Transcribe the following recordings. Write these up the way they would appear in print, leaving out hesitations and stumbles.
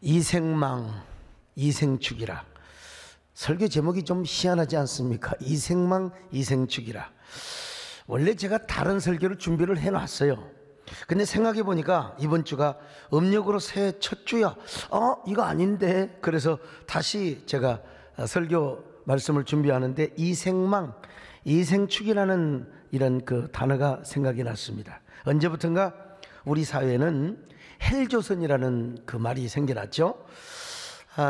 이생망 이생축이라. 설교 제목이 좀 희한하지 않습니까? 이생망 이생축이라. 원래 제가 다른 설교를 준비를 해놨어요. 근데 생각해 보니까 이번 주가 음력으로 새해 첫 주야. 이거 아닌데. 그래서 다시 제가 설교 말씀을 준비하는데 이생망 이생축이라는 이런 그 단어가 생각이 났습니다. 언제부턴가 우리 사회에는 헬조선이라는 그 말이 생겨났죠.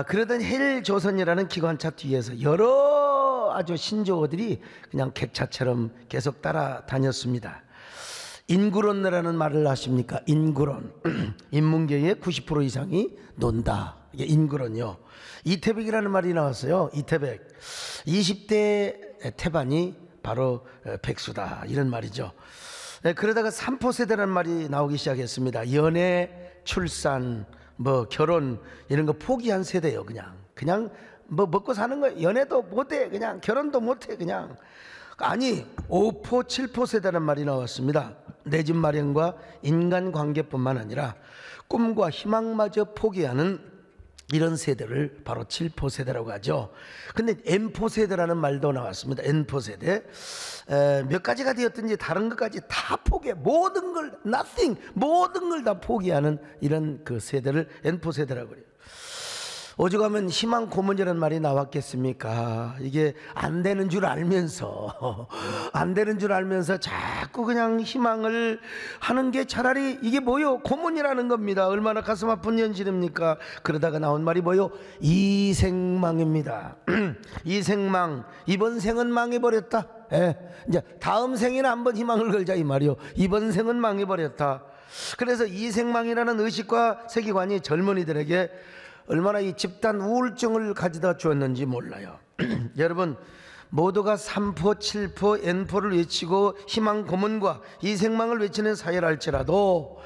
그러던 헬조선이라는 기관차 뒤에서 여러 아주 신조어들이 그냥 객차처럼 계속 따라다녔습니다. 인구론이라는 말을 아십니까? 인구론. 인문계의 90% 이상이 논다. 이게 인구론이요. 이태백이라는 말이 나왔어요. 이태백. 20대 태반이 바로 백수다. 이런 말이죠. 그러다가 삼포세대라는 말이 나오기 시작했습니다. 연애, 출산, 결혼 이런 거 포기한 세대예요. 그냥 먹고 사는 거예요. 연애도 못해. 그냥 결혼도 못해. 그냥. 아니 5포 7포 세대라는 말이 나왔습니다. 내 집 마련과 인간관계뿐만 아니라 꿈과 희망마저 포기하는 이런 세대를 바로 7포 세대라고 하죠. 근데 N포 세대라는 말도 나왔습니다. N포 세대. 몇 가지가 되었든지 다른 것까지 다 포기해. 모든 걸 nothing, 모든 걸 다 포기하는 이런 그 세대를 N포 세대라고 그래요. 오죽하면 희망 고문이라는 말이 나왔겠습니까? 이게 안 되는 줄 알면서 자꾸 그냥 희망을 하는 게 차라리 이게 뭐요? 고문이라는 겁니다. 얼마나 가슴 아픈 현실입니까? 그러다가 나온 말이 뭐요? 이생망입니다. 이생망. 이번 생은 망해버렸다. 이제 다음 생에는 한번 희망을 걸자 이 말이요. 이번 생은 망해버렸다. 그래서 이생망이라는 의식과 세계관이 젊은이들에게 얼마나 이 집단 우울증을 가져다 주었는지 몰라요. 여러분 모두가 3포, 7포, N포를 외치고 희망 고문과 이생망을 외치는 사회를 할지라도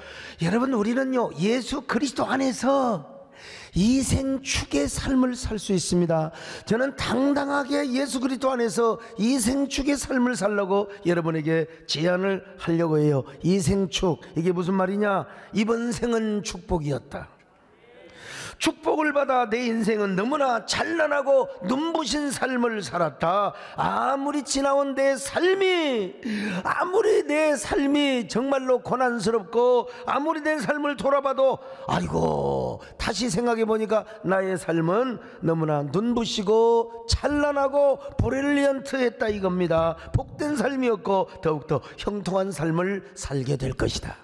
여러분 우리는요 예수 그리스도 안에서 이생축의 삶을 살 수 있습니다. 저는 당당하게 예수 그리스도 안에서 이생축의 삶을 살려고 여러분에게 제안을 하려고 해요. 이생축, 이게 무슨 말이냐? 이번 생은 축복이었다. 축복을 받아 내 인생은 너무나 찬란하고 눈부신 삶을 살았다. 아무리 지나온 내 삶이 정말로 고난스럽고 아무리 내 삶을 돌아봐도 아이고 다시 생각해 보니까 나의 삶은 너무나 눈부시고 찬란하고 브릴리언트했다 이겁니다. 복된 삶이었고 더욱더 형통한 삶을 살게 될 것이다.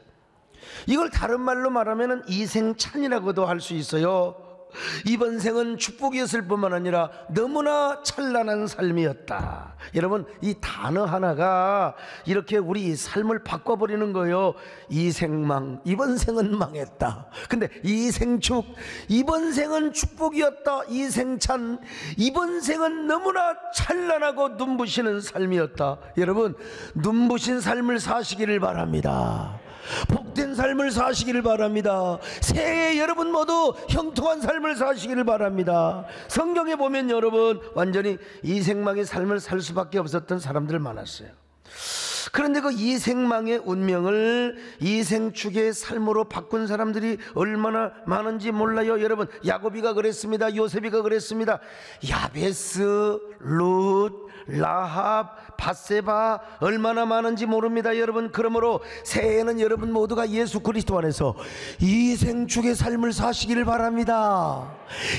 이걸 다른 말로 말하면 이생찬이라고도 할 수 있어요. 이번 생은 축복이었을 뿐만 아니라 너무나 찬란한 삶이었다. 여러분 이 단어 하나가 이렇게 우리 삶을 바꿔버리는 거예요. 이생망, 이번 생은 망했다. 근데 이생축, 이번 생은 축복이었다. 이생찬, 이번 생은 너무나 찬란하고 눈부시는 삶이었다. 여러분 눈부신 삶을 사시기를 바랍니다. 복된 삶을 사시기를 바랍니다. 새해 여러분 모두 형통한 삶을 사시기를 바랍니다. 성경에 보면 여러분 완전히 이생망의 삶을 살 수밖에 없었던 사람들 많았어요. 그런데 그 이생망의 운명을 이생축의 삶으로 바꾼 사람들이 얼마나 많은지 몰라요. 여러분 야곱이가 그랬습니다. 요셉이가 그랬습니다. 야베스, 룻, 라합, 밧세바 얼마나 많은지 모릅니다. 여러분 그러므로 새해에는 여러분 모두가 예수 그리스도 안에서 이생축의 삶을 사시기를 바랍니다.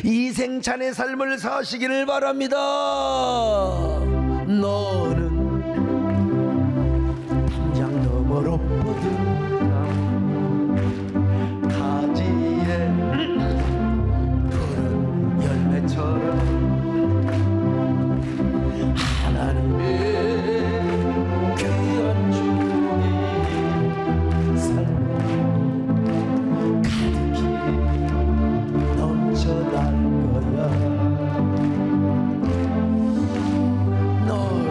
이생찬의 삶을 사시기를 바랍니다. 너는 담장 너머로 뻗은 가지에 푸른 열매처럼 하나님의 귀한 축복이 삶에 가득히 넘쳐날 거야. 너는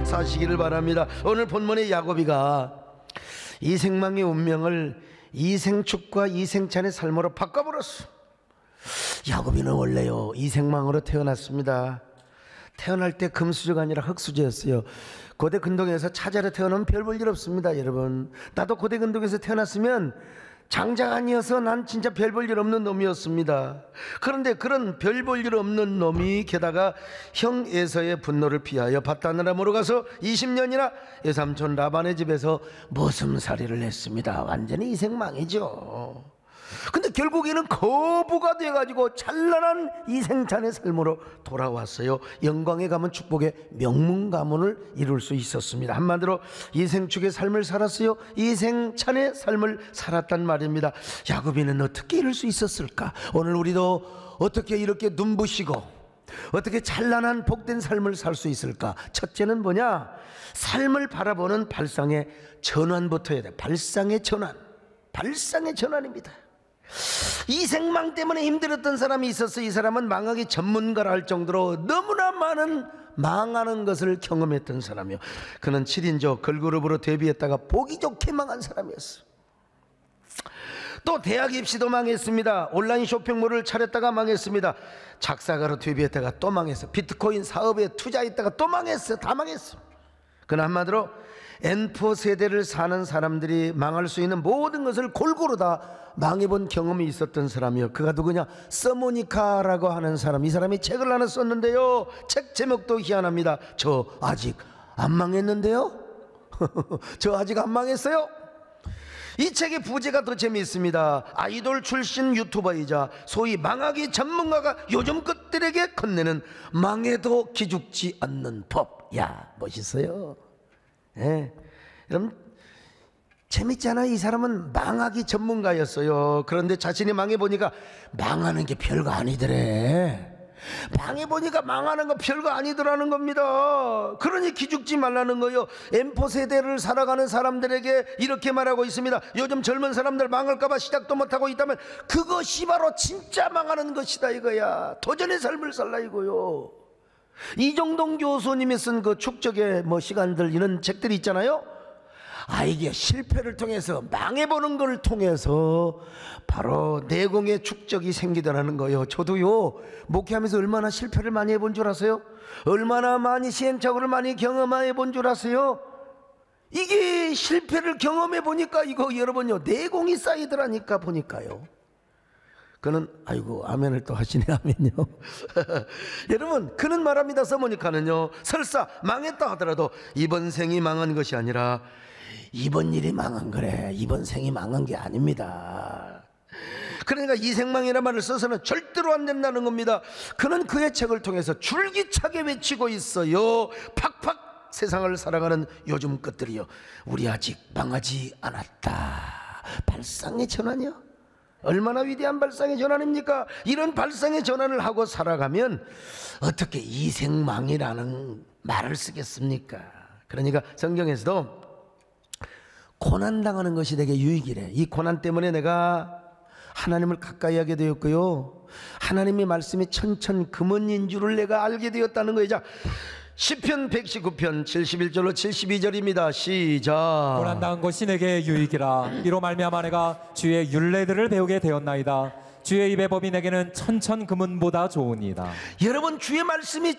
사시기를 바랍니다. 오늘 본문의 야곱이가 이생망의 운명을 이생축과 이생찬의 삶으로 바꿔버렸어. 야곱이는 원래요 이생망으로 태어났습니다. 태어날 때 금수저가 아니라 흙수저였어요. 고대 근동에서 차자로 태어나면 별 볼 일 없습니다. 여러분, 나도 고대 근동에서 태어났으면 장자가 아니어서 난 진짜 별 볼 일 없는 놈이었습니다. 그런데 그런 별 볼 일 없는 놈이 게다가 형 에서의 분노를 피하여 밧단아람으로 가서 20년이나 외삼촌 라반의 집에서 머슴살이를 했습니다. 완전히 이생망이죠. 근데 결국에는 거부가 돼가지고 찬란한 이생찬의 삶으로 돌아왔어요. 영광에 가면 축복의 명문 가문을 이룰 수 있었습니다. 한마디로 이생축의 삶을 살았어요. 이생찬의 삶을 살았단 말입니다. 야곱이는 어떻게 이럴 수 있었을까? 오늘 우리도 어떻게 이렇게 눈부시고 어떻게 찬란한 복된 삶을 살 수 있을까? 첫째는 뭐냐? 삶을 바라보는 발상의 전환부터 해야 돼. 발상의 전환. 발상의 전환입니다. 이생망 때문에 힘들었던 사람이 있었어. 이 사람은 망하기 전문가라 할 정도로 너무나 많은 망하는 것을 경험했던 사람이요. 그는 7인조 걸그룹으로 데뷔했다가 보기 좋게 망한 사람이었어. 또 대학 입시도 망했습니다. 온라인 쇼핑몰을 차렸다가 망했습니다. 작사가로 데뷔했다가 또 망했어. 비트코인 사업에 투자했다가 또 망했어. 다 망했어. 그는 한마디로 N4 세대를 사는 사람들이 망할 수 있는 모든 것을 골고루 다 망해본 경험이 있었던 사람이요. 그가 누구냐? 서모니카라고 하는 사람. 이 사람이 책을 하나 썼는데요, 책 제목도 희한합니다. 저 아직 안 망했는데요? 저 아직 안 망했어요? 이 책의 부제가 더 재미있습니다. 아이돌 출신 유튜버이자 소위 망하기 전문가가 요즘 것들에게 건네는 망해도 기죽지 않는 법. 야, 멋있어요. 예. 여러분, 재밌잖아. 이 사람은 망하기 전문가였어요. 그런데 자신이 망해보니까 망하는 게 별거 아니더래. 망해보니까 망하는 거 별거 아니더라는 겁니다. 그러니 기죽지 말라는 거요. M4 세대를 살아가는 사람들에게 이렇게 말하고 있습니다. 요즘 젊은 사람들 망할까봐 시작도 못하고 있다면 그것이 바로 진짜 망하는 것이다 이거야. 도전의 삶을 살라 이거요. 이정동 교수님이 쓴 그 축적의 시간들 이런 책들이 있잖아요. 이게 실패를 통해서 망해보는 걸 통해서 바로 내공의 축적이 생기더라는 거예요. 저도요 목회하면서 얼마나 실패를 많이 해본 줄 아세요? 얼마나 많이 시행착오를 많이 경험해 본 줄 아세요? 이게 실패를 경험해 보니까 이거 여러분요 내공이 쌓이더라니까 보니까요. 그는 아이고 아멘을 또 하시네. 아멘요. 여러분, 그는 말합니다. 서모니카는요 설사 망했다 하더라도 이번 생이 망한 것이 아니라 이번 일이 망한 거래. 이번 생이 망한 게 아닙니다. 그러니까 이생망이라는 말을 써서는 절대로 안 된다는 겁니다. 그는 그의 책을 통해서 줄기차게 외치고 있어요. 팍팍 세상을 살아가는 요즘 것들이요, 우리 아직 망하지 않았다. 발상의 전환이요. 얼마나 위대한 발상의 전환입니까? 이런 발상의 전환을 하고 살아가면 어떻게 이생망이라는 말을 쓰겠습니까? 그러니까 성경에서도 고난당하는 것이 되게 유익이래. 이 고난 때문에 내가 하나님을 가까이 하게 되었고요, 하나님의 말씀이 천천금은인 줄을 내가 알게 되었다는 거예요. 자, 시편 119편 71절로 72절입니다. 시작. 고난당한 것이 내게 유익이라. 이로 말미암아 내가 주의 율례들을 배우게 되었나이다. 주의 입의 법이 내게는 천천금은보다 좋으니이다. 여러분, 주의 말씀이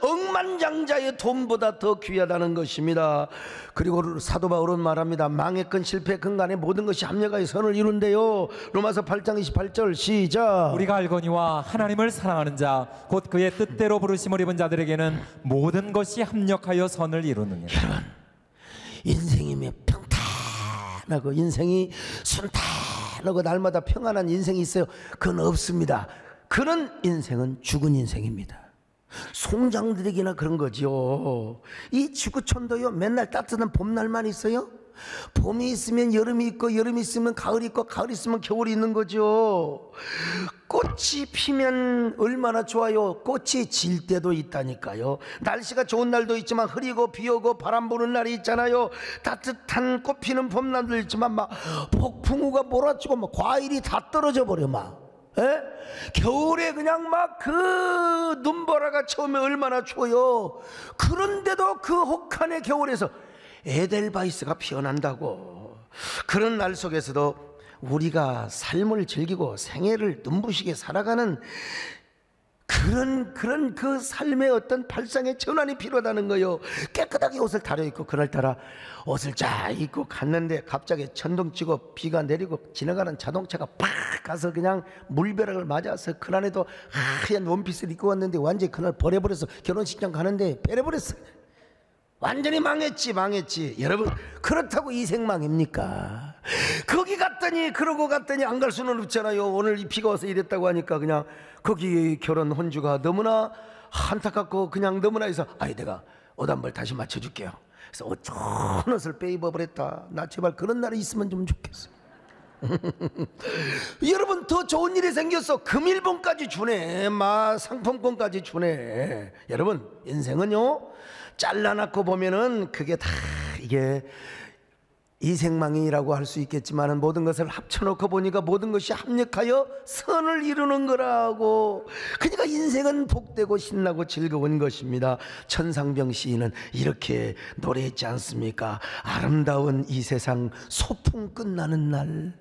억만장자의 돈보다 더 귀하다는 것입니다. 그리고 사도 바울은 말합니다. 망했건 실패했건 간에 모든 것이 합력하여 선을 이룬대요. 로마서 8장 28절 시작. 우리가 알거니와 하나님을 사랑하는 자 곧 그의 뜻대로 부르심을 입은 자들에게는 모든 것이 합력하여 선을 이루느니라. 여러분, 인생이면 평탄하고 인생이 순탄하고 날마다 평안한 인생이 있어요? 그건 없습니다. 그런 인생은 죽은 인생입니다. 송장들에게나 그런 거죠. 이 지구촌도요 맨날 따뜻한 봄날만 있어요? 봄이 있으면 여름이 있고, 여름이 있으면 가을이 있고, 가을이 있으면 겨울이 있는 거죠. 꽃이 피면 얼마나 좋아요. 꽃이 질 때도 있다니까요. 날씨가 좋은 날도 있지만 흐리고 비 오고 바람 부는 날이 있잖아요. 따뜻한 꽃 피는 봄날도 있지만 막 폭풍우가 몰아치고 막 과일이 다 떨어져 버려 막. 에? 겨울에 그냥 막 그 눈보라가 처음에 얼마나 추워요. 그런데도 그 혹한의 겨울에서 에델바이스가 피어난다고. 그런 날 속에서도 우리가 삶을 즐기고 생애를 눈부시게 살아가는 그런 그 삶의 어떤 발상의 전환이 필요하다는 거요. 깨끗하게 옷을 다려입고 그날따라 옷을 쫙 입고 갔는데 갑자기 천둥치고 비가 내리고 지나가는 자동차가 팍 가서 그냥 물벼락을 맞아서 그날에도 하얀 원피스를 입고 왔는데 완전히 그날 버려버려서 결혼식장 가는데 베려버렸어. 완전히 망했지. 여러분, 그렇다고 인생망입니까? 거기 갔더니 그러고 갔더니 안 갈 수는 없잖아요. 오늘 이 비가 와서 이랬다고 하니까 그냥 거기 결혼 혼주가 너무나 안타깝고 그냥 너무나 해서 내가 옷 한 벌 다시 맞춰줄게요. 그래서 옷 좋은 옷을 빼입어버렸다. 나 제발 그런 날이 있으면 좀 좋겠어. 여러분, 더 좋은 일이 생겼어. 금일봉까지 주네. 상품권까지 주네. 여러분, 인생은요 잘라놨고 보면은 그게 다 이게 이생망이라고 할 수 있겠지만 모든 것을 합쳐놓고 보니까 모든 것이 합력하여 선을 이루는 거라고. 그러니까 인생은 복되고 신나고 즐거운 것입니다. 천상병 시인은 이렇게 노래했지 않습니까? 아름다운 이 세상 소풍 끝나는 날,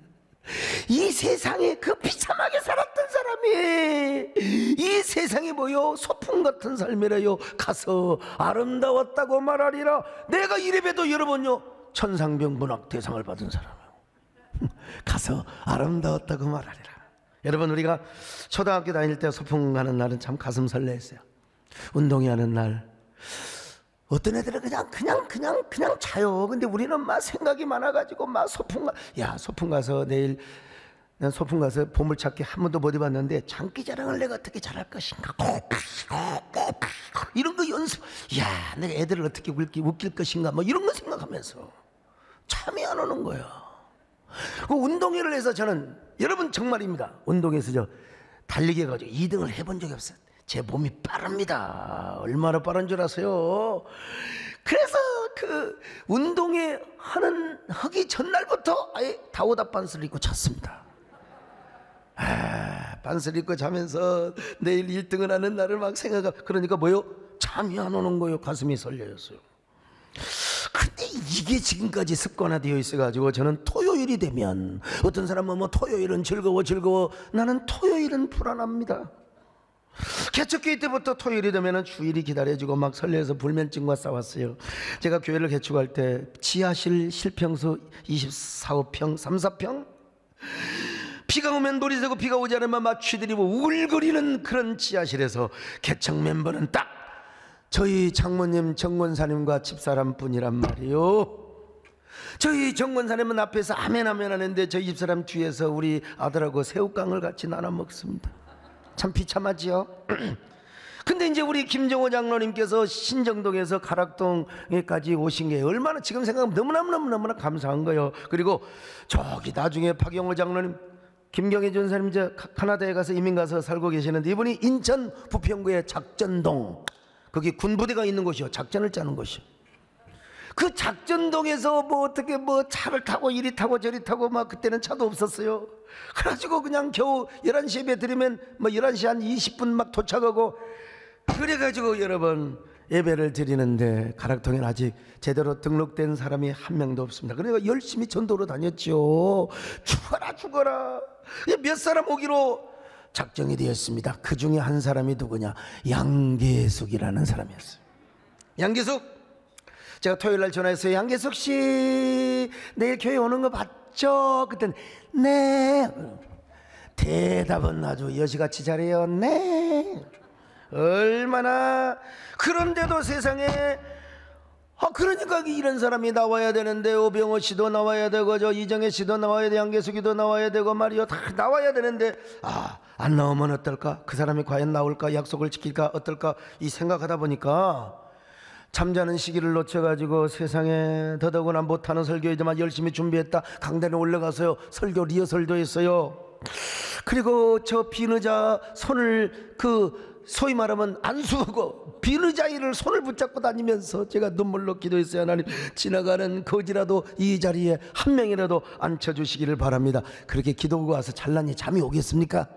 이 세상에 그 비참하게 살았던 사람이 이 세상이 뭐요? 소풍 같은 삶이래요. 가서 아름다웠다고 말하리라. 내가 이래봬도 여러분요 천상병 문학 대상을 받은 사람이에요. 가서 아름다웠다고 말하리라. 여러분, 우리가 초등학교 다닐 때 소풍 가는 날은 참 가슴 설레했어요. 운동회 하는 날 어떤 애들은 그냥 자요. 근데 우리는 막 생각이 많아가지고 막 소풍 가서 내일 난 소풍 가서 보물찾기 한 번도 못 해봤는데 장기자랑을 내가 어떻게 잘할 것인가, 이런 거 연습. 내가 애들을 어떻게 웃길 것인가, 뭐 이런 거 생각하면서 잠이 안 오는 거야. 그 운동회를 해서 저는, 여러분 정말입니다, 운동회에서 저 달리기 해가지고 2등을 해본 적이 없어요. 제 몸이 빠릅니다. 얼마나 빠른 줄 아세요? 그래서 그 운동회 하기 전날부터 아예 다오다 반스를 입고 잤습니다. 반스를 입고 자면서 내일 1등을 하는 날을 막 생각하고, 그러니까 뭐요? 잠이 안 오는 거예요. 가슴이 설레었어요. 근데 이게 지금까지 습관화되어 있어가지고 저는 토요일이 되면, 어떤 사람은 뭐 토요일은 즐거워, 나는 토요일은 불안합니다. 개척교회 때부터 토요일이 되면 주일이 기다려지고 막 설레서 불면증과 싸웠어요. 제가 교회를 개축할 때 지하실 실평수 24평 3, 4평, 비가 오면 물이 새고 비가 오지 않으면 막 쥐들이고 우글거리는 그런 지하실에서 개척 멤버는 딱 저희 장모님 정권사님과 집사람 뿐이란 말이에요. 저희 정권사님은 앞에서 아멘 하는데 저희 집사람 뒤에서 우리 아들하고 새우깡을 같이 나눠 먹습니다. 참 비참하지요. 근데 이제 우리 김정호 장로님께서 신정동에서 가락동에까지 오신 게 얼마나, 지금 생각하면 너무나 감사한 거예요. 그리고 저기 나중에 박영호 장로님, 김경희 전사님 이제 카나다에 가서 이민 가서 살고 계시는데, 이분이 인천 부평구의 작전동, 거기 군부대가 있는 곳이요, 작전을 짜는 곳이요. 그 작전동에서 뭐 어떻게 뭐 차를 타고 이리 타고 저리 타고, 막 그때는 차도 없었어요. 그래가지고 그냥 겨우 11시 예배 드리면 뭐 11시 한 20분 막 도착하고, 그래가지고 여러분 예배를 드리는데 가락동에는 아직 제대로 등록된 사람이 한 명도 없습니다. 그러니까 열심히 전도로 다녔죠. 죽어라. 몇 사람 오기로 작정이 되었습니다. 그 중에 한 사람이 누구냐? 양계숙이라는 사람이었어요. 양계숙, 제가 토요일날 전화했어요. 양계숙 씨, 내일 교회 오는 거 봤죠? 그때는 네. 대답은 아주 여시같이 잘해요. 네. 얼마나. 그런데도 세상에, 그러니까 이런 사람이 나와야 되는데, 오병호 씨도 나와야 되고, 저 이정혜 씨도 나와야 돼, 양계숙이도 나와야 되고 말이요, 다 나와야 되는데, 안 나오면 어떨까? 그 사람이 과연 나올까? 약속을 지킬까? 어떨까? 이 생각하다 보니까 잠자는 시기를 놓쳐가지고 세상에 더더구나 못하는 설교이지만 열심히 준비했다. 강단에 올라가서요, 설교 리허설도 했어요. 그리고 저 비느자 손을, 소위 말하면 안수하고 비느자이를 손을 붙잡고 다니면서 제가 눈물로 기도했어요. 하나님, 지나가는 거지라도 이 자리에 한 명이라도 앉혀주시기를 바랍니다. 그렇게 기도하고 와서 잘나니 잠이 오겠습니까?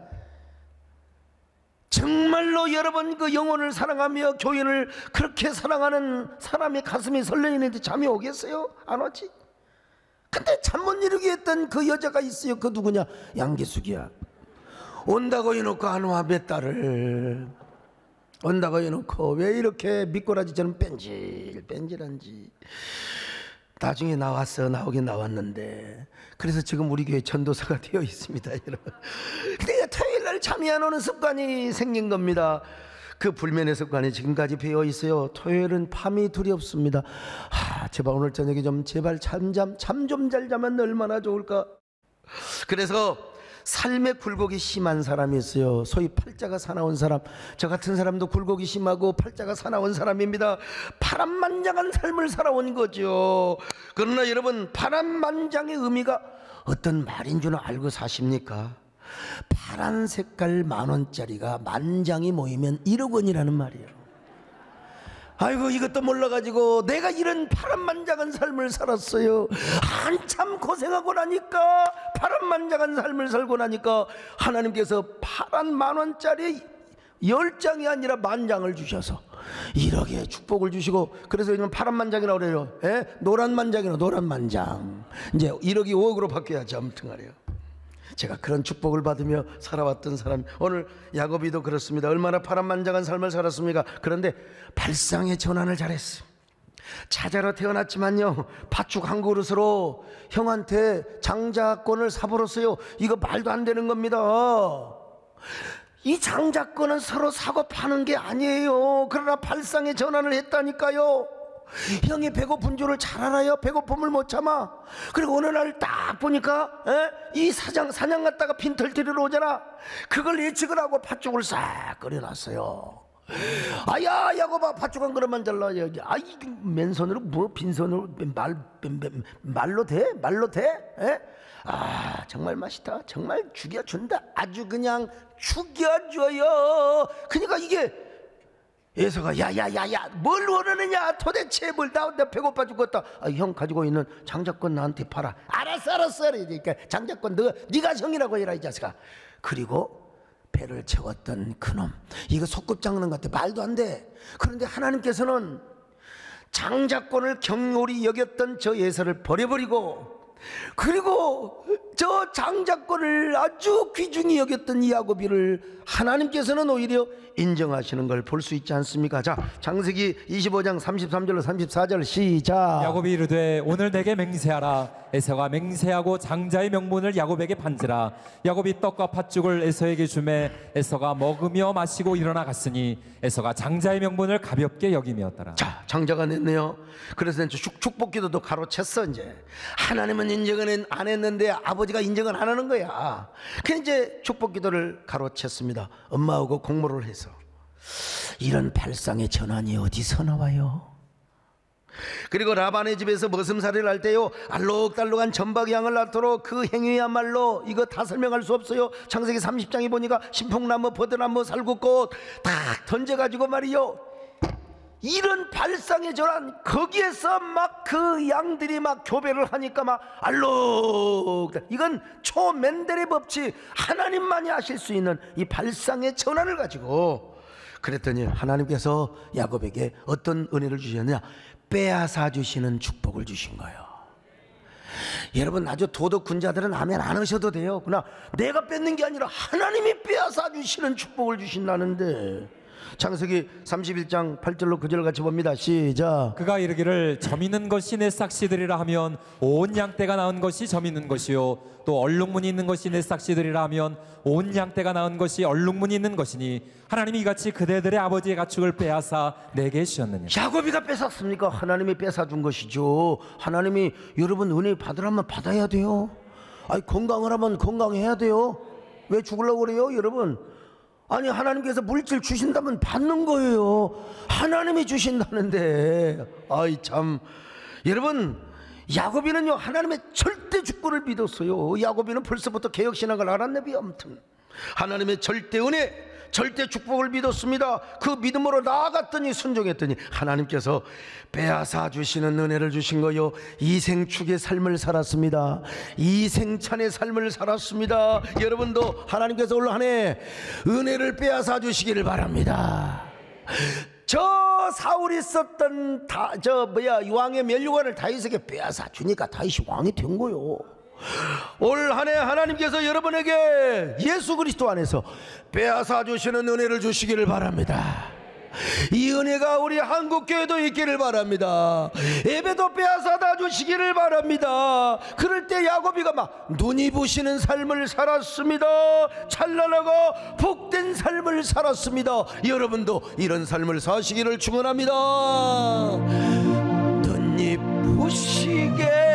여러분 그 영혼을 사랑하며 교인을 그렇게 사랑하는 사람의 가슴이 설레이는데 잠이 오겠어요? 안 오지? 근데 잠 못 이루게 했던 그 여자가 있어요. 그 누구냐? 양기숙이야. 온다고 해놓고 안 와. 몇 달을 온다고 해놓고 왜 이렇게 미꾸라지처럼 뺀질뺀질한지. 나중에 나오긴 나왔는데, 그래서 지금 우리 교회 전도사가 되어 있습니다, 여러분. 내가 토요일 날 잠이 안 오는 습관이 생긴 겁니다. 그 불면의 습관이 지금까지 배어 있어요. 토요일은 밤이 두렵습니다. 제발 오늘 저녁에 좀 제발 잠 좀 잘 자면 얼마나 좋을까. 그래서 삶의 굴곡이 심한 사람이 있어요. 소위 팔자가 사나운 사람. 저 같은 사람도 굴곡이 심하고 팔자가 사나운 사람입니다. 파란만장한 삶을 살아온 거죠. 그러나 여러분, 파란만장의 의미가 어떤 말인 줄 알고 사십니까? 파란 색깔 10,000원짜리가 만장이 모이면 1억 원이라는 말이에요. 아이고, 이것도 몰라가지고 내가 이런 파란만장한 삶을 살았어요. 한참 고생하고 나니까, 파란만장한 삶을 살고 나니까 하나님께서 파란 10,000원짜리 10장이 아니라 10,000장을 주셔서 1억의 축복을 주시고, 그래서 요즘 파란만장이라고 그래요. 노란만장이라고. 노란만장. 이제 1억이 5억으로 바뀌어야지. 아무튼 말이에요. 제가 그런 축복을 받으며 살아왔던 사람, 오늘 야곱이도 그렇습니다. 얼마나 파란만장한 삶을 살았습니까? 그런데 발상의 전환을 잘했어요. 자자로 태어났지만요, 팥죽 한 그릇으로 형한테 장자권을 사버렸어요. 이거 말도 안 되는 겁니다. 이 장자권은 서로 사고 파는 게 아니에요. 그러나 발상의 전환을 했다니까요. 형이 배고픈 줄을 잘 알아요. 배고픔을 못 참아. 그리고 어느 날 딱 보니까 이 사냥 갔다가 빈털 들이러 오잖아. 그걸 예측을 하고 팥죽을 싹 끓여놨어요. 아야, 야곱아, 팥죽 한 그릇만 잘라. 여기. 맨손으로 빈손으로 말로 돼? 말로 돼? 정말 맛있다. 정말 죽여준다. 아주 그냥 죽여줘요. 그러니까 이게 에서가 야야야야, 뭘 원하느냐, 도대체 뭘. 나 배고파 죽겠다. 형 가지고 있는 장자권 나한테 팔아. 알았어. 그러니까 장자권 네가 형이라고 해라, 이 자식아. 그리고 배를 채웠던 그놈, 이거 소꿉장난 같아. 말도 안 돼. 그런데 하나님께서는 장자권을 경홀히 여겼던 저 에서를 버려버리고, 그리고 저 장자권을 아주 귀중히 여겼던 이 야곱이를 하나님께서는 오히려 인정하시는 걸 볼 수 있지 않습니까? 자, 창세기 25장 33절로 34절 시작. 야곱이 이르되 오늘 내게 맹세하라. 에서가 맹세하고 장자의 명분을 야곱에게 판지라. 야곱이 떡과 팥죽을 에서에게 주매 에서가 먹으며 마시고 일어나 갔으니 에서가 장자의 명분을 가볍게 여김이었더라. 자, 장자가 냈네요. 그래서 이제 축복기도도 가로챘어. 이제 하나님은 인정은 안 했는데 아버지가 인정은 안 하는 거야. 그래서 이제 축복기도를 가로챘습니다. 엄마하고 공모를 해서. 이런 발상의 전환이 어디서 나와요? 그리고 라반의 집에서 머슴살이를 할 때요, 알록달록한 전박이 양을 낳도록 그 행위야말로 이거 다 설명할 수 없어요. 창세기 30장에 보니까 신풍나무, 버드나무, 살구꽃 다 던져가지고 말이요, 이런 발상의 전환, 거기에서 막 그 양들이 막 교배를 하니까 막 알록, 이건 초멘델의 법칙, 하나님만이 하실 수 있는 이 발상의 전환을 가지고. 그랬더니 하나님께서 야곱에게 어떤 은혜를 주셨느냐, 빼앗아 주시는 축복을 주신 거예요. 여러분, 아주 도덕군 자들은 아멘 안 하셔도 돼요. 그러나 내가 뺏는 게 아니라 하나님이 빼앗아 주시는 축복을 주신다는데. 창세기 31장 8절로 9절 같이 봅니다. 시작. 그가 이르기를 점 있는 것이 내 싹시들이라 하면 온 양떼가 낳은 것이 점 있는 것이요 또 얼룩무늬 있는 것이 내 싹시들이라 하면 온 양떼가 낳은 것이 얼룩무늬 있는 것이니 하나님이 이같이 그대들의 아버지의 가축을 빼앗아 내게 주셨느냐. 야곱이가 뺏었습니까? 하나님이 뺏어준 것이죠. 하나님이 여러분 은혜 받으라면 받아야 돼요. 건강을 하면 건강해야 돼요. 왜 죽으려고 그래요, 여러분? 아니, 하나님께서 물질 주신다면 받는 거예요. 하나님이 주신다는데. 참, 여러분, 야곱이는요 하나님의 절대 주권을 믿었어요. 야곱이는 벌써부터 개혁신학을 알았네. 아무튼 하나님의 절대 은혜, 절대 축복을 믿었습니다. 그 믿음으로 나아갔더니 순종했더니 하나님께서 빼앗아 주시는 은혜를 주신 거요. 이생축의 삶을 살았습니다. 이생찬의 삶을 살았습니다. 여러분도 하나님께서 올 한 해 은혜를 빼앗아 주시기를 바랍니다. 저 사울이 썼던 왕의 면류관을 다윗에게 빼앗아 주니까 다윗이 왕이 된 거요. 올 한 해 하나님께서 여러분에게 예수 그리스도 안에서 빼앗아 주시는 은혜를 주시기를 바랍니다. 이 은혜가 우리 한국교회도 있기를 바랍니다. 예배도 빼앗아다 주시기를 바랍니다. 그럴 때 야곱이가 막 눈이 부시는 삶을 살았습니다. 찬란하고 복된 삶을 살았습니다. 여러분도 이런 삶을 사시기를 축원합니다. 눈이 부시게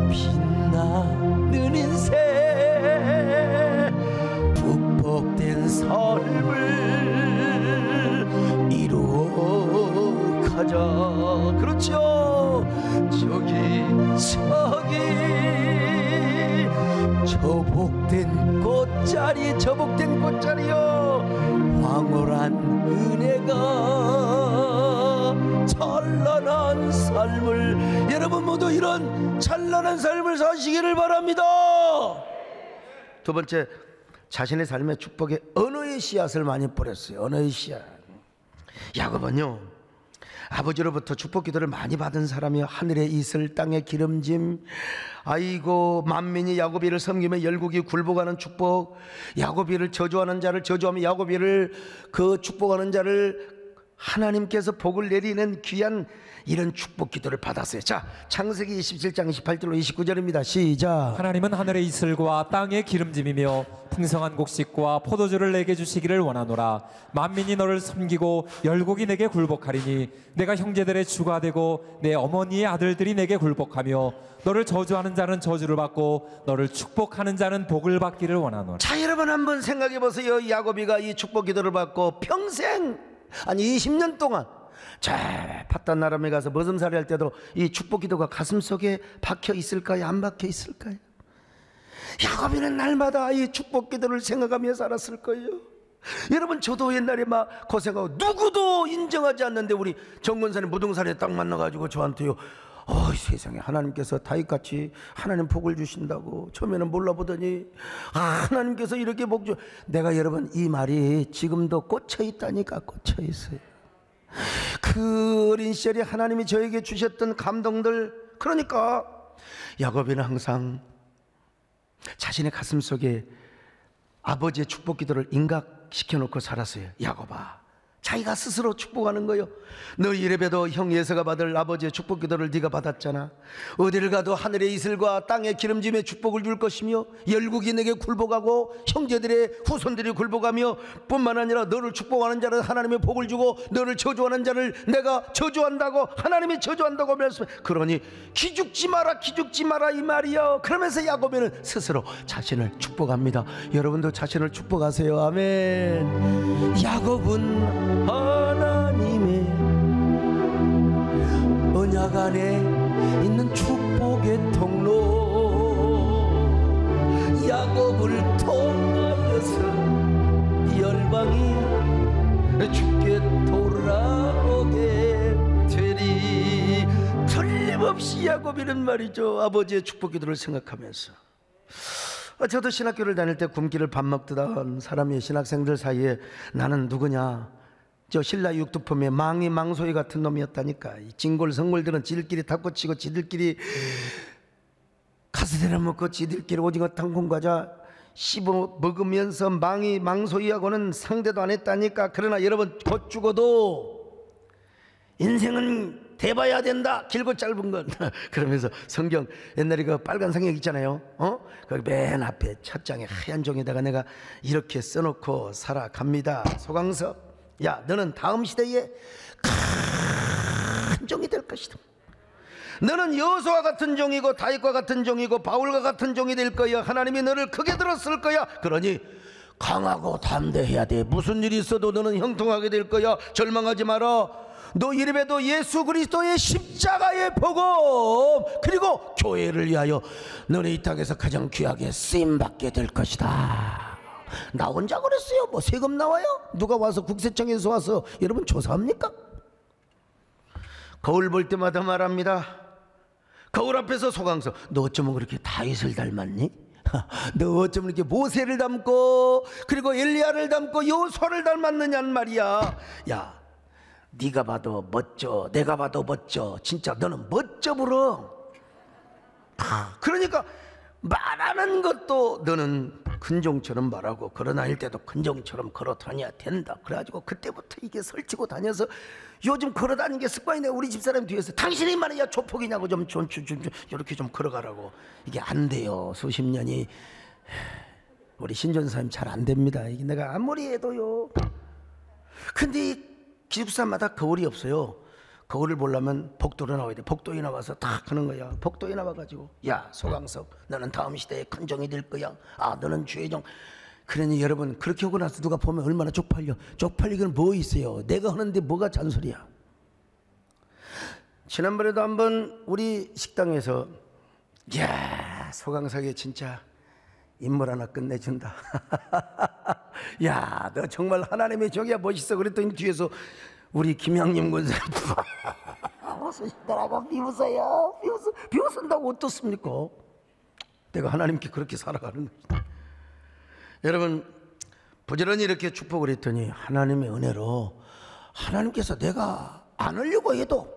빛나는 인생, 북복된 삶을 이루어 가자. 그렇죠. 저기 저복된 꽃자리요, 황홀한 은혜가 찬란한 삶을, 여러분 모두 이런 찬란한 삶을 사시기를 바랍니다. 두 번째, 자신의 삶의 축복에 언어의 씨앗을 많이 뿌렸어요. 언어의 씨앗. 야곱은요, 아버지로부터 축복 기도를 많이 받은 사람이요, 하늘의 이슬 땅의 기름짐, 아이고 만민이 야곱이를 섬기며 열국이 굴복하는 축복, 야곱이를 저주하는 자를 저주하며 야곱이를 그 축복하는 자를 하나님께서 복을 내리는 귀한 이런 축복 기도를 받았어요. 자, 창세기 27장 28절로 29절입니다. 시작. 하나님은 하늘의 이슬과 땅의 기름짐이며 풍성한 곡식과 포도주를 내게 주시기를 원하노라. 만민이 너를 섬기고 열국이 내게 굴복하리니 내가 형제들의 주가 되고 내 어머니의 아들들이 내게 굴복하며 너를 저주하는 자는 저주를 받고 너를 축복하는 자는 복을 받기를 원하노라. 자, 여러분 한번 생각해 보세요. 야곱이가 이 축복 기도를 받고 평생, 아니 20년 동안 자, 파단 아람에 가서 머슴살이 할 때도 이 축복 기도가 가슴속에 박혀 있을까요? 안 박혀 있을까요? 야곱이는 날마다 이 축복 기도를 생각하며 살았을 거예요. 여러분, 저도 옛날에 막 고생하고 누구도 인정하지 않는데 우리 정건산의 무등산에 딱 만나가지고 저한테요, 세상에 하나님께서 다윗같이 하나님 복을 주신다고 처음에는 몰라보더니 하나님께서 이렇게 복 주. 내가 여러분 이 말이 지금도 꽂혀 있다니까. 꽂혀 있어요. 그 어린 시절에 하나님이 저에게 주셨던 감동들. 그러니까 야곱이는 항상 자신의 가슴 속에 아버지의 축복 기도를 인각시켜 놓고 살았어요. 야곱아, 자기가 스스로 축복하는 거요. 너 이래봬도 형 예서가 받을 아버지의 축복 기도를 네가 받았잖아. 어디를 가도 하늘의 이슬과 땅의 기름짐의 축복을 줄 것이며 열국이 내게 굴복하고 형제들의 후손들이 굴복하며 뿐만 아니라 너를 축복하는 자는 하나님의 복을 주고 너를 저주하는 자를 내가 저주한다고, 하나님이 저주한다고 말씀해. 그러니 기죽지 마라 이 말이요. 그러면서 야곱은 스스로 자신을 축복합니다. 여러분도 자신을 축복하세요. 아멘. 야곱은 하나님의 언약 안에 있는 축복의 통로, 야곱을 통하여서 열방이 주께 돌아오게 되리. 틀림없이 야곱이는 말이죠, 아버지의 축복 기도를 생각하면서. 저도 신학교를 다닐 때 굶기를 밥 먹듯 한 사람이 신학생들 사이에 나는 누구냐, 저 신라 육두품의 망이 망소이 같은 놈이었다니까. 이 진골성골들은 지들끼리 탁구치고 지들끼리 가스테라 먹고 지들끼리 오징어 땅콩 과자 씹어 먹으면서 망이 망소이하고는 상대도 안 했다니까. 그러나 여러분, 곧 죽어도 인생은 대봐야 된다, 길고 짧은 건. 그러면서 성경 옛날에 그 빨간 성경 있잖아요. 거기 맨 앞에 첫 장에 하얀 종이다가 내가 이렇게 써놓고 살아갑니다. 소강섭, 야, 너는 다음 시대에 큰 종이 될 것이다. 너는 여호수아와 같은 종이고 다윗과 같은 종이고 바울과 같은 종이 될 거야. 하나님이 너를 크게 들었을 거야. 그러니 강하고 담대해야 돼. 무슨 일이 있어도 너는 형통하게 될 거야. 절망하지 마라. 너 이름에도 예수 그리스도의 십자가의 복음, 그리고 교회를 위하여 너네 이 땅에서 가장 귀하게 쓰임받게 될 것이다. 나 혼자 그랬어요. 뭐 세금 나와요? 누가 와서 국세청에서 와서 여러분 조사합니까? 거울 볼 때마다 말합니다. 거울 앞에서 소강석, 너 어쩌면 그렇게 다윗을 닮았니? 너 어쩌면 이렇게 모세를 닮고 그리고 엘리야를 닮고 여호수아를 닮았느냐는 말이야. 야, 네가 봐도 멋져, 내가 봐도 멋져. 진짜 너는 멋져 보여. 그러니까 말하는 것도 너는 근종처럼 말하고 걸어다닐 때도 근종처럼 걸어 다녀야 된다. 그래가지고 그때부터 이게 설치고 다녀서 요즘 걸어 다니는 게 습관이네. 우리 집사람 뒤에서 당신이 말이야 조폭이냐고 좀 이렇게 좀 걸어가라고. 이게 안 돼요. 수십 년이 우리 신전사님 잘 안 됩니다. 이게 내가 아무리 해도요. 근데 이 기숙사마다 거울이 없어요. 거울을 보려면 복도로 나와야 돼. 복도에 나와서 탁 하는 거야. 복도에 나와가지고, 야 소강석, 너는 다음 시대에 큰 종이 될 거야. 아, 너는 주의 종. 그러니 여러분, 그렇게 하고 나서 누가 보면 얼마나 쪽팔려. 쪽팔리기는 뭐 있어요. 내가 하는데 뭐가 잔소리야. 지난번에도 한번 우리 식당에서, 야 소강석이 진짜 인물 하나 끝내준다. 야, 너 정말 하나님의 종이야, 멋있어. 그랬더니 뒤에서 우리 김양림 권사님 웃으시더라고. 비웃어요. 비웃은다고 어떻습니까? 내가 하나님께 그렇게 살아가는 겁니다. 여러분, 부지런히 이렇게 축복을 했더니 하나님의 은혜로 하나님께서 내가 안 하려고 해도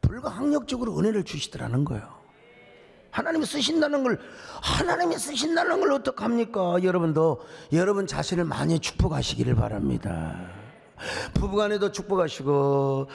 불가항력적으로 은혜를 주시더라는 거예요. 하나님이 쓰신다는 걸 어떡합니까? 여러분도 여러분 자신을 많이 축복하시기를 바랍니다. 부부간에도 축복하시고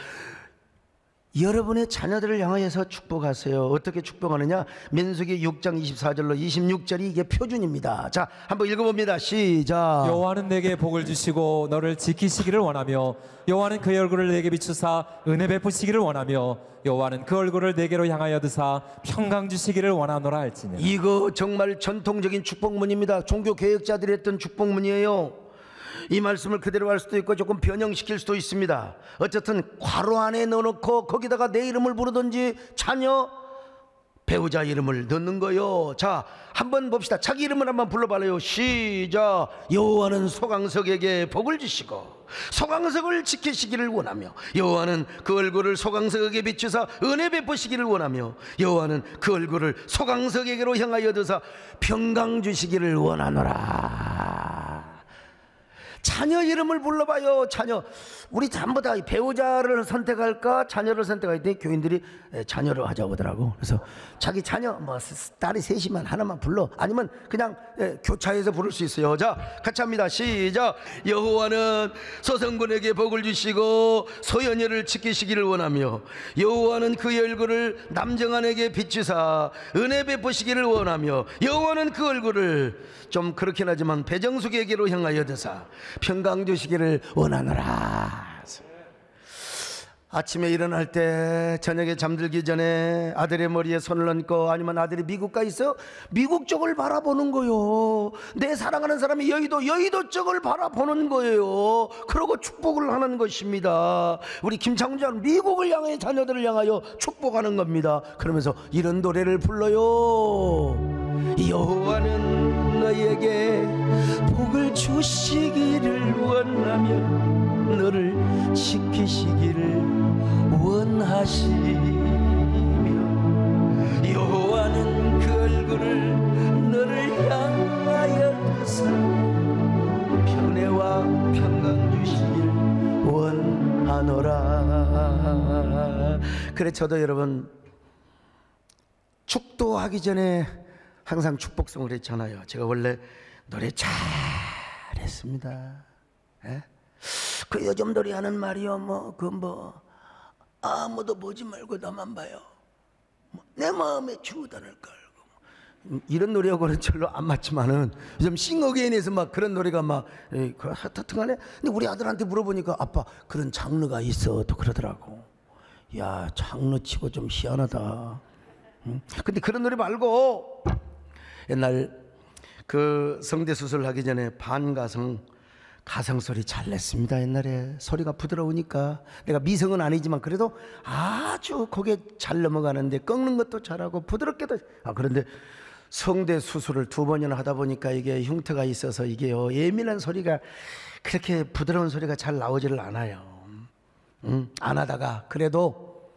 여러분의 자녀들을 향하여서 축복하세요. 어떻게 축복하느냐? 민수기 6장 24절로 26절이 이게 표준입니다. 자, 한번 읽어봅니다. 시작. 여호와는 내게 복을 주시고 너를 지키시기를 원하며 여호와는 그의 얼굴을 내게 비추사 은혜 베푸시기를 원하며 여호와는 그 얼굴을 내게로 향하여 드사 평강 주시기를 원하노라 할지니라. 이거 정말 전통적인 축복문입니다. 종교 개혁자들이 했던 축복문이에요. 이 말씀을 그대로 할 수도 있고 조금 변형시킬 수도 있습니다. 어쨌든 괄호 안에 넣어놓고 거기다가 내 이름을 부르든지 자녀 배우자 이름을 넣는 거요. 자, 한번 봅시다. 자기 이름을 한번 불러봐요. 시작. 여호와는 소강석에게 복을 주시고 소강석을 지키시기를 원하며 여호와는 그 얼굴을 소강석에게 비추사 은혜 베푸시기를 원하며 여호와는 그 얼굴을 소강석에게로 향하여 드사 평강 주시기를 원하노라. 자녀 이름을 불러봐요. 자녀. 우리 전부 다 배우자를 선택할까 자녀를 선택할 때 교인들이 자녀를 하자고 하더라고. 그래서 자기 자녀 뭐 딸이 셋이면 하나만 불러. 아니면 그냥 교차해서 부를 수 있어요. 자, 같이 합니다. 시작. 여호와는 소성군에게 복을 주시고 소연이를 지키시기를 원하며 여호와는 그의 얼굴을 남정한에게 비추사 은혜 베푸시기를 원하며 여호와는 그 얼굴을 좀 그렇긴 하지만 배정숙에게로 향하여 드사 평강 주시기를 원하노라. 아침에 일어날 때 저녁에 잠들기 전에 아들의 머리에 손을 얹고 아니면 아들이 미국 가 있어 미국 쪽을 바라보는 거요. 내 사랑하는 사람이 여의도 쪽을 바라보는 거예요. 그러고 축복을 하는 것입니다. 우리 김창훈자는 미국을 향해 자녀들을 향하여 축복하는 겁니다. 그러면서 이런 노래를 불러요. 여호와는 너희에게 복을 주시기를 원하며 너를 지키시기를 원하시며 여호와는 그 얼굴을 너를 향하여 드사 편애와 평강 주시기를 원하노라. 그래, 저도 여러분 축도하기 전에 항상 축복성을 했잖아요. 제가 원래 노래 잘했습니다. 예? 그 요즘 노래 하는 말이요, 아무도 보지 말고 나만 봐요. 내 마음에 주단을 깔고. 이런 노래하고는 별로 안 맞지만은 요즘 싱어게인에서 막 그런 노래가 막 하여튼간에. 근데 우리 아들한테 물어보니까 아빠 그런 장르가 있어 또 그러더라고. 야, 장르 치고 좀 희한하다. 근데 그런 노래 말고 옛날 그 성대 수술하기 전에 가성 소리 잘 냈습니다. 옛날에 소리가 부드러우니까 내가 미성은 아니지만 그래도 아주 고개 잘 넘어가는데 꺾는 것도 잘하고 부드럽게도. 그런데 성대 수술을 2번이나 하다 보니까 이게 흉터가 있어서 이게요, 예민한 소리가 그렇게 부드러운 소리가 잘 나오지를 않아요. 안 하다가 그래도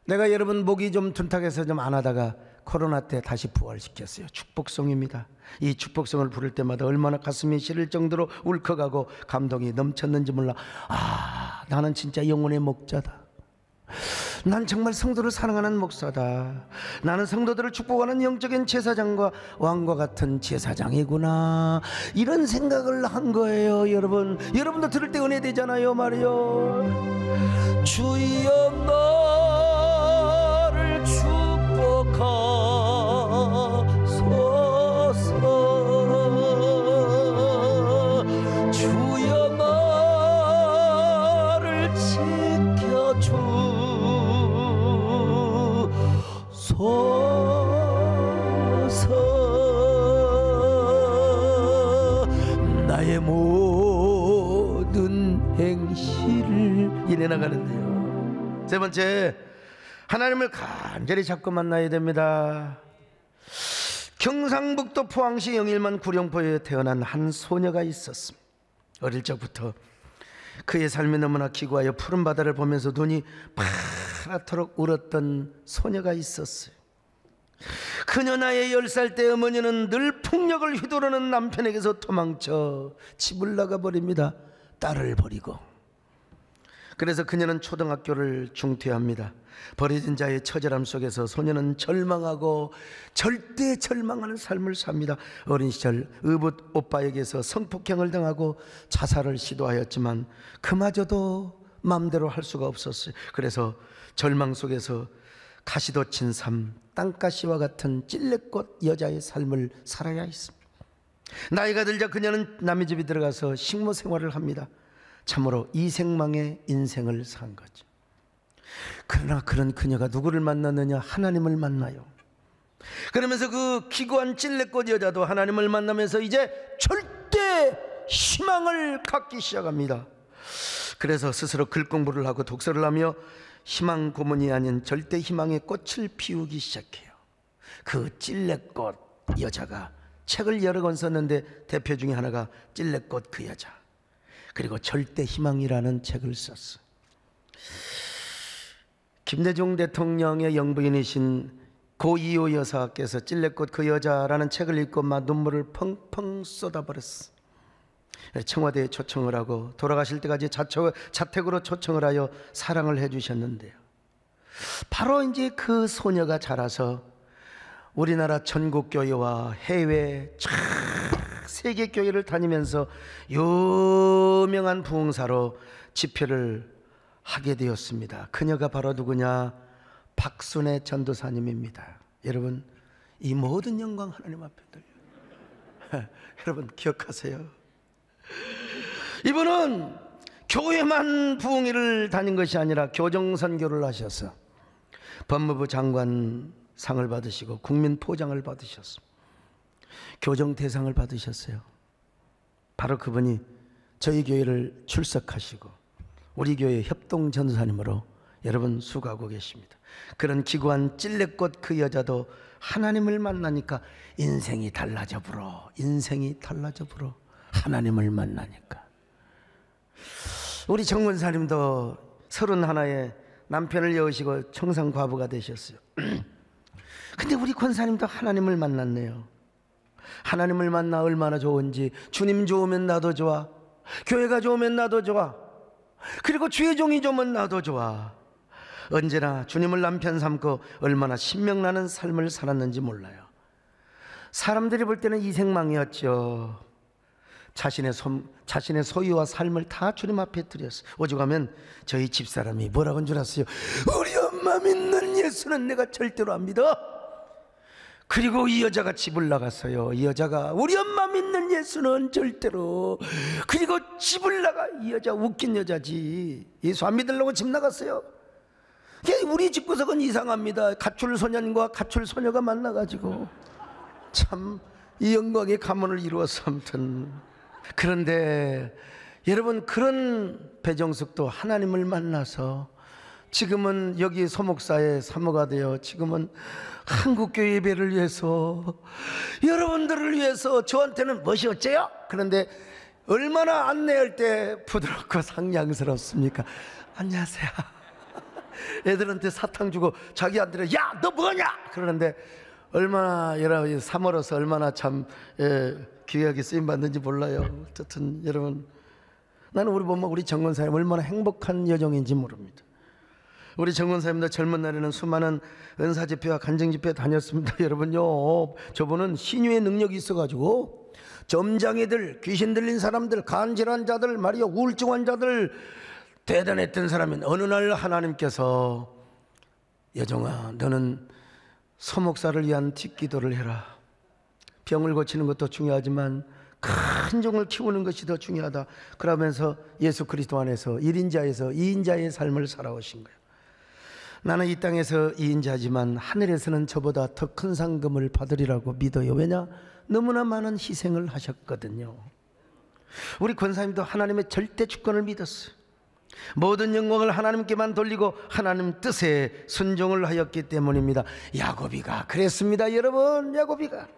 내가 여러분 목이 좀 둔탁해서 좀 안 하다가 코로나 때 다시 부활시켰어요. 축복송입니다. 이 축복송을 부를 때마다 얼마나 가슴이 시릴 정도로 울컥하고 감동이 넘쳤는지 몰라. 아, 나는 진짜 영혼의 목자다. 난 정말 성도를 사랑하는 목사다. 나는 성도들을 축복하는 영적인 제사장과 왕과 같은 제사장이구나. 이런 생각을 한 거예요. 여러분도 들을 때 은혜 되잖아요 말이요. 주여 나를 축복하소서. 주여 나를 지켜주소서. 나의 모든 행실을 이래 나가는데요. 세 번째, 하나님을 간절히 잡고 만나야 됩니다. 경상북도 포항시 영일만 구룡포에 태어난 한 소녀가 있었습니다. 어릴 적부터 그의 삶이 너무나 기구하여 푸른 바다를 보면서 눈이 파랗도록 울었던 소녀가 있었어요. 그녀 나이 10살 때 어머니는 늘 폭력을 휘두르는 남편에게서 도망쳐 집을 나가버립니다. 딸을 버리고. 그래서 그녀는 초등학교를 중퇴합니다. 버려진 자의 처절함 속에서 소녀는 절망하고 절대 절망하는 삶을 삽니다. 어린 시절 의붓 오빠에게서 성폭행을 당하고 자살을 시도하였지만 그마저도 마음대로 할 수가 없었어요. 그래서 절망 속에서 가시도 친 삶, 땅가시와 같은 찔레꽃 여자의 삶을 살아야 했습니다. 나이가 들자 그녀는 남의 집에 들어가서 식모 생활을 합니다. 참으로 이생망의 인생을 산 거죠. 그러나 그런 그녀가 누구를 만났느냐? 하나님을 만나요. 그러면서 그 기구한 찔레꽃 여자도 하나님을 만나면서 이제 절대 희망을 갖기 시작합니다. 그래서 스스로 글 공부를 하고 독서를 하며 희망 고문이 아닌 절대 희망의 꽃을 피우기 시작해요. 그 찔레꽃 여자가 책을 여러 권 썼는데 대표 중에 하나가 찔레꽃 그 여자, 그리고 절대 희망이라는 책을 썼어요. 김대중 대통령의 영부인이신 고 이호 여사께서 찔레꽃 그 여자라는 책을 읽고 막 눈물을 펑펑 쏟아버렸어. 청와대에 초청을 하고 돌아가실 때까지 자택으로 초청을 하여 사랑을 해주셨는데요. 바로 이제 그 소녀가 자라서 우리나라 전국교회와 해외 세계교회를 다니면서 유명한 부흥사로 집회를 하게 되었습니다. 그녀가 바로 누구냐? 박순애 전도사님입니다. 여러분, 이 모든 영광 하나님 앞에 돌려. 여러분 기억하세요. 이분은 교회만 부흥회를 다닌 것이 아니라 교정선교를 하셔서 법무부 장관 상을 받으시고 국민포장을 받으셨습니다. 교정대상을 받으셨어요. 바로 그분이 저희 교회를 출석하시고 우리 교회 협동전도사님으로 여러분 수고하고 계십니다. 그런 기구한 찔레꽃 그 여자도 하나님을 만나니까 인생이 달라져 불어. 인생이 달라져 불어. 하나님을 만나니까. 우리 정권사님도 31에 남편을 여으시고 청산과부가 되셨어요. 근데 우리 권사님도 하나님을 만났네요. 하나님을 만나 얼마나 좋은지. 주님 좋으면 나도 좋아, 교회가 좋으면 나도 좋아, 그리고 주의 종이 좋으면 나도 좋아. 언제나 주님을 남편 삼고 얼마나 신명나는 삶을 살았는지 몰라요. 사람들이 볼 때는 이생망이었죠. 자신의 소유와 삶을 다 주님 앞에 드렸어요. 오죽하면 저희 집사람이 뭐라고 한 줄 아세요? 우리 엄마 믿는 예수는 내가 절대로 안 믿어. 그리고 이 여자가 집을 나갔어요. 이 여자가 우리 엄마 믿는 예수는 절대로. 그리고 집을 나가. 이 여자 웃긴 여자지. 예수 안 믿으려고 집 나갔어요. 우리 집구석은 이상합니다. 가출 소년과 가출 소녀가 만나가지고 참 이 영광의 가문을 이루어서 아무튼. 그런데 여러분, 그런 배정숙도 하나님을 만나서 지금은 여기 소목사의 사모가 되어 지금은 한국교회 예배를 위해서, 여러분들을 위해서 저한테는 멋이 어째요? 그런데 얼마나 안내할 때 부드럽고 상냥스럽습니까? 안녕하세요. 애들한테 사탕 주고 자기한테는 야, 너 뭐냐? 그러는데 얼마나 여러분 사모로서 얼마나 참 귀하게 쓰임 받는지 몰라요. 어쨌든 여러분, 나는 우리 보면 우리 정권사님 얼마나 행복한 여정인지 모릅니다. 우리 정권사님도 젊은 날에는 수많은 은사 집회와 간증 집회 다녔습니다. 여러분요, 저분은 신유의 능력이 있어가지고 점장애들, 귀신 들린 사람들, 간질환자들, 말이야 우울증 환자들, 대단했던 사람인 어느 날 하나님께서 여정아, 너는 소목사를 위한 뒷기도를 해라. 병을 고치는 것도 중요하지만 큰 종을 키우는 것이 더 중요하다. 그러면서 예수 그리스도 안에서 1인자에서 2인자의 삶을 살아오신 거예요. 나는 이 땅에서 2인자지만 하늘에서는 저보다 더 큰 상금을 받으리라고 믿어요. 왜냐? 너무나 많은 희생을 하셨거든요. 우리 권사님도 하나님의 절대 주권을 믿었어요. 모든 영광을 하나님께만 돌리고 하나님 뜻에 순종을 하였기 때문입니다. 야고비가 그랬습니다. 여러분, 야고비가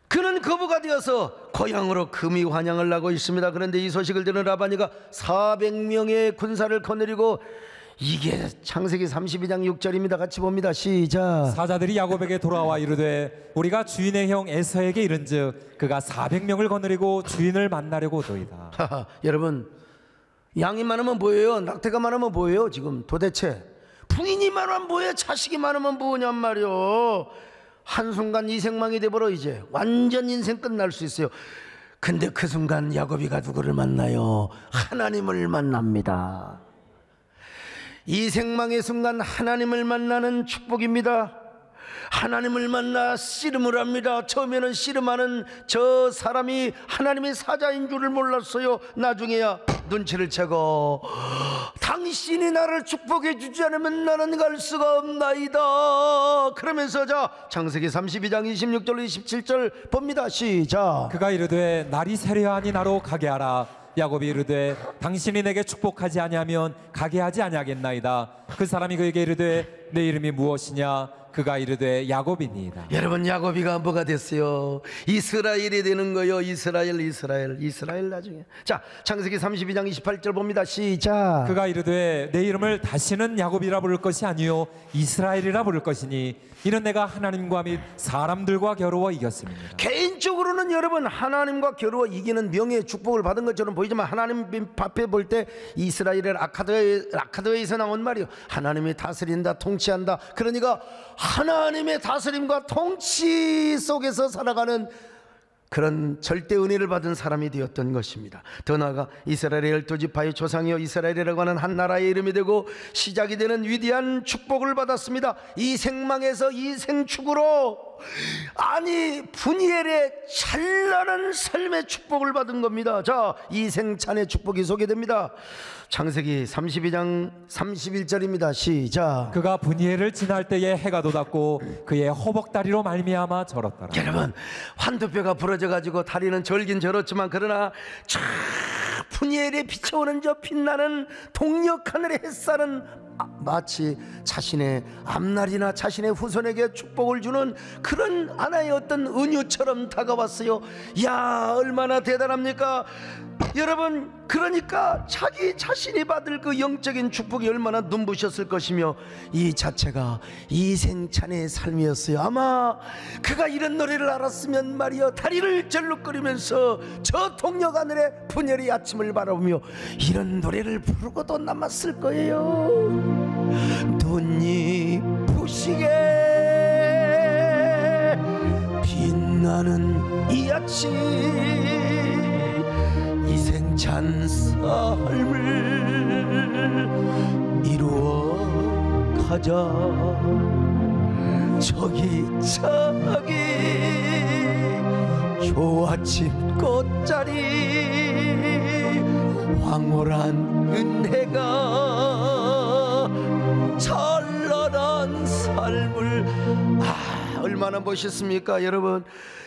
그는 거부가 되어서 고향으로 금이 환영을 하고 있습니다. 그런데 이 소식을 들은 라반이가 400명의 군사를 거느리고, 이게 창세기 32장 6절입니다. 같이 봅니다. 시작. 사자들이 야곱에게 돌아와 이르되 우리가 주인의 형 에서에게 이른즉 그가 400명을 거느리고 주인을 만나려고 오도이다. 여러분, 양이 많으면 뭐예요? 낙태가 많으면 뭐예요? 지금 도대체 부인이 많으면 뭐예요? 자식이 많으면 뭐냔 말이요. 한순간 이생망이 돼버려. 이제 완전 인생 끝날 수 있어요. 근데 그 순간 야곱이가 누구를 만나요? 하나님을 만납니다. 이생망의 순간 하나님을 만나는 축복입니다. 하나님을 만나 씨름을 합니다. 처음에는 씨름하는 저 사람이 하나님의 사자인 줄을 몰랐어요. 나중에야 눈치를 채고 당신이 나를 축복해 주지 않으면 나는 갈 수가 없나이다. 그러면서 자, 창세기 32장 26절 27절 봅니다. 시작. 그가 이르되 날이 세려하니 나로 가게 하라. 야곱이 이르되 당신이 내게 축복하지 아니하면 가게 하지 아니하겠나이다. 그 사람이 그에게 이르되 내 이름이 무엇이냐? 그가 이르되 야곱이니이다. 여러분, 야곱이가 뭐가 됐어요? 이스라엘이 되는 거요. 이스라엘 나중에. 자, 창세기 32장 28절 봅니다. 시작. 그가 이르되 내 이름을 다시는 야곱이라 부를 것이 아니요 이스라엘이라 부를 것이니 이는 내가 하나님과 및 사람들과 겨루어 이겼음이니라. 개인적으로는 여러분, 하나님과 겨루어 이기는 명예의 축복을 받은 것처럼 보이지만 하나님 앞에 볼 때 이스라엘의 아카드에서 나온 말이요, 하나님이 다스린다, 통치한다. 그러니까 하나님의 다스림과 통치 속에서 살아가는 그런 절대 은혜를 받은 사람이 되었던 것입니다. 더 나아가 이스라엘의 12지파의 조상이요 이스라엘이라고 하는 한 나라의 이름이 되고 시작이 되는 위대한 축복을 받았습니다. 이 생망에서 이 생축으로, 아니 분이엘의 찬란한 삶의 축복을 받은 겁니다. 자, 이 생찬의 축복이 소개됩니다. 창세기 32장 31절입니다. 시작. 그가 분이엘을 지날 때에 해가 돋았고 그의 허벅다리로 말미암아 절었더라. 여러분, 환두뼈가 부러져 가지고 다리는 절긴 절었지만 그러나 쫙 분이엘에 비춰오는 저 빛나는 동력 하늘의 햇살은 마치 자신의 앞날이나 자신의 후손에게 축복을 주는 그런 하나의 어떤 은유처럼 다가왔어요. 야, 얼마나 대단합니까 여러분. 그러니까 자기 자신이 받을 그 영적인 축복이 얼마나 눈부셨을 것이며 이 자체가 이생찬의 삶이었어요. 아마 그가 이런 노래를 알았으면 말이여 다리를 절룩거리면서 저 동력 하늘에 분열의 아침을 바라보며 이런 노래를 부르고도 남았을 거예요. 돋니 부시게 빛나는 이 아침, 이생찬 삶을 이루어 가자. 저기 조아침 꽃자리 황홀한 은혜가 찬란한 삶을. 얼마나 멋있습니까 여러분.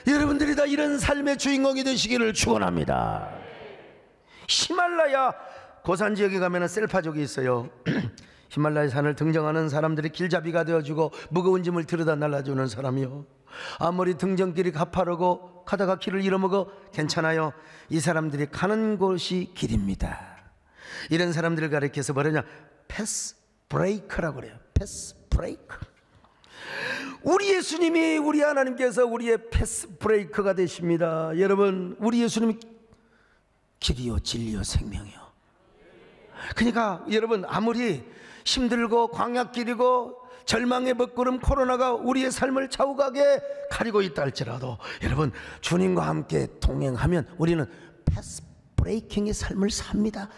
여러분들이 다 이런 삶의 주인공이 되시기를 축원합니다. 히말라야 고산 지역에 가면 셀파족이 있어요. 히말라야 산을 등정하는 사람들이 길잡이가 되어주고 무거운 짐을 들여다 날라주는 사람이요. 아무리 등정길이 가파르고 가다가 길을 잃어먹어 괜찮아요. 이 사람들이 가는 곳이 길입니다. 이런 사람들을 가리켜서 뭐냐면 패스 브레이크라고 그래요. 패스 브레이크. 우리 예수님이, 우리 하나님께서 우리의 패스 브레이크가 되십니다. 여러분, 우리 예수님이 길이요 진리요 생명이요. 그러니까 여러분, 아무리 힘들고 광야길이고 절망의 먹구름 코로나가 우리의 삶을 좌우하게 가리고 있다 할지라도 여러분, 주님과 함께 동행하면 우리는 패스 브레이킹의 삶을 삽니다.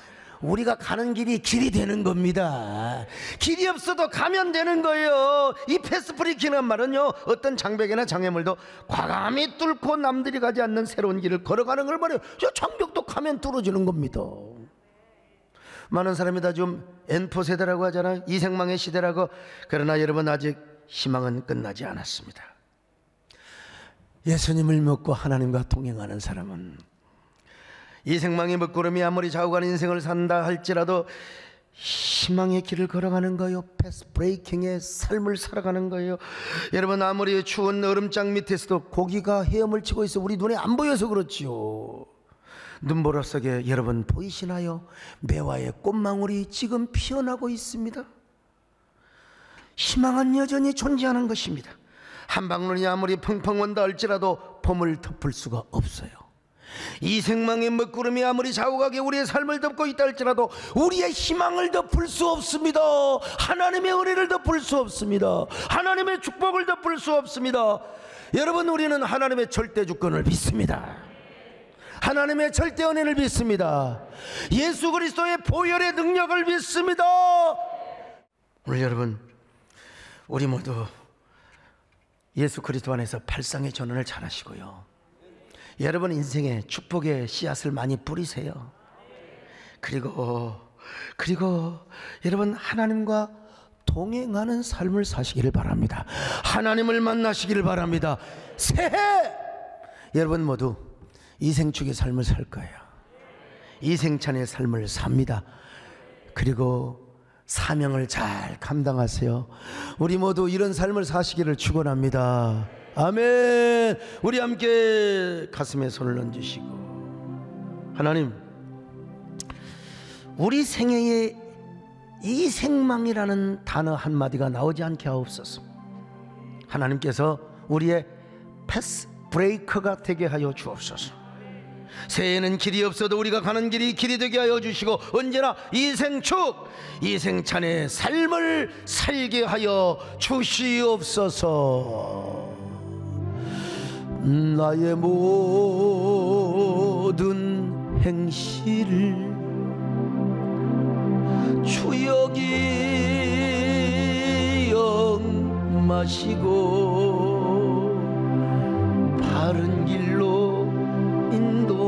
우리가 가는 길이 길이 되는 겁니다. 길이 없어도 가면 되는 거예요. 이 패스 브레이킹이란 말은요, 어떤 장벽이나 장애물도 과감히 뚫고 남들이 가지 않는 새로운 길을 걸어가는 걸 말해요. 저 장벽도 가면 뚫어지는 겁니다. 많은 사람이 다 좀 N포 세대라고 하잖아요. 이생망의 시대라고. 그러나 여러분, 아직 희망은 끝나지 않았습니다. 예수님을 믿고 하나님과 동행하는 사람은 이생망의 먹구름이 아무리 좌우가는 인생을 산다 할지라도 희망의 길을 걸어가는 거예요. 패스 브레이킹의 삶을 살아가는 거예요. 여러분, 아무리 추운 얼음장 밑에서도 고기가 헤엄을 치고 있어 우리 눈에 안 보여서 그렇지요. 눈보라 속에 여러분 보이시나요? 매화의 꽃망울이 지금 피어나고 있습니다. 희망은 여전히 존재하는 것입니다. 한 방울이 아무리 펑펑 온다 할지라도 봄을 덮을 수가 없어요. 이 생망의 먹구름이 아무리 좌우하게 우리의 삶을 덮고 있다 할지라도 우리의 희망을 덮을 수 없습니다. 하나님의 은혜를 덮을 수 없습니다. 하나님의 축복을 덮을 수 없습니다. 여러분, 우리는 하나님의 절대 주권을 믿습니다. 하나님의 절대 은혜를 믿습니다. 예수 그리스도의 보혈의 능력을 믿습니다. 오늘 여러분, 우리 모두 예수 그리스도 안에서 발상의 전환을 잘하시고요, 여러분 인생에 축복의 씨앗을 많이 뿌리세요. 그리고 여러분, 하나님과 동행하는 삶을 사시기를 바랍니다. 하나님을 만나시기를 바랍니다. 새해 여러분 모두 이생축의 삶을 살 거예요. 이생찬의 삶을 삽니다. 그리고 사명을 잘 감당하세요. 우리 모두 이런 삶을 사시기를 축원합니다. 아멘. 우리 함께 가슴에 손을 얹으시고, 하나님, 우리 생애에 이생망이라는 단어 한마디가 나오지 않게 하옵소서. 하나님께서 우리의 패스 브레이크가 되게 하여 주옵소서. 새해에는 길이 없어도 우리가 가는 길이 길이 되게 하여 주시고, 언제나 이생축 이생찬의 삶을 살게 하여 주시옵소서. 나의 모든 행실을 주여 기억마시고 바른 길로 인도하소서.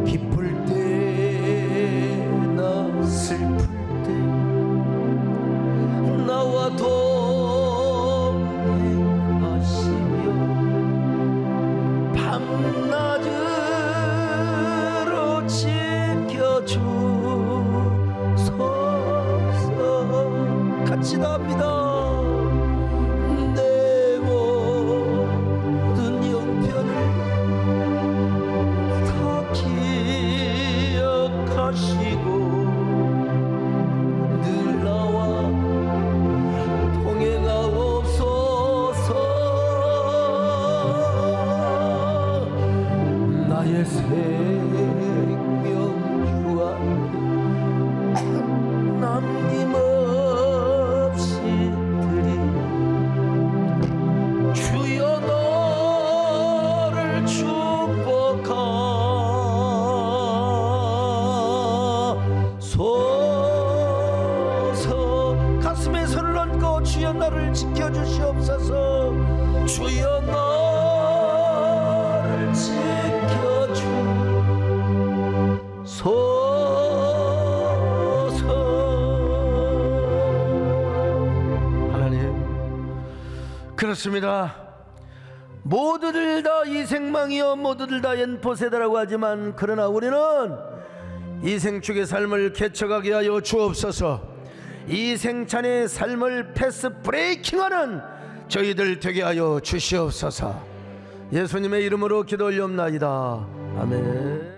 기쁠 때나 슬플 때 나와 동행하시며 밤낮으로 지켜주소서. 같이 나옵니다. 지켜주시옵소서. 주여 나를 지켜주소서. 하나님, 그렇습니다. 모두들 다 이생망이여 모두들 다 연포세대라고 하지만 그러나 우리는 이생축의 삶을 개척하게 하여 주옵소서. 이생찬의 삶을 패스 브레이킹하는 저희들 되게 하여 주시옵소서. 예수님의 이름으로 기도 올리옵나이다. 아멘.